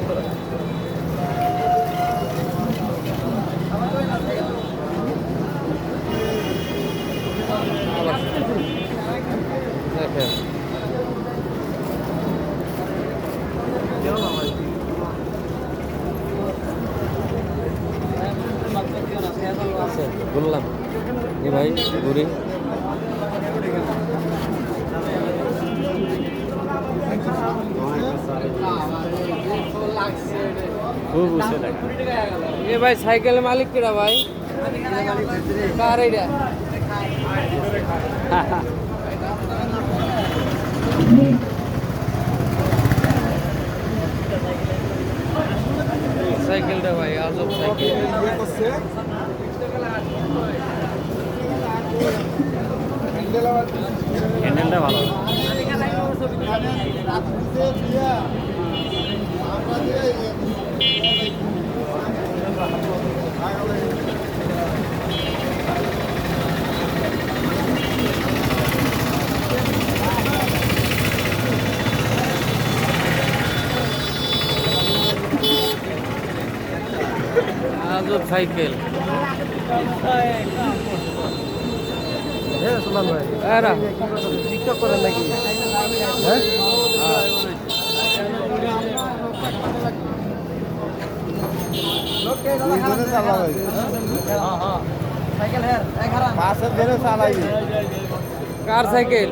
দেখেন বললাম এ ভাই ঘুরি এ ভাই সাইকেলের মালিক কেডা ভাই কার এইটা সাইকেলটা ভাই আজব সাইকেল হ্যান্ডেলটা ভালো আজব সাইকেল টিকটক করেন নাকি কার সাইকেল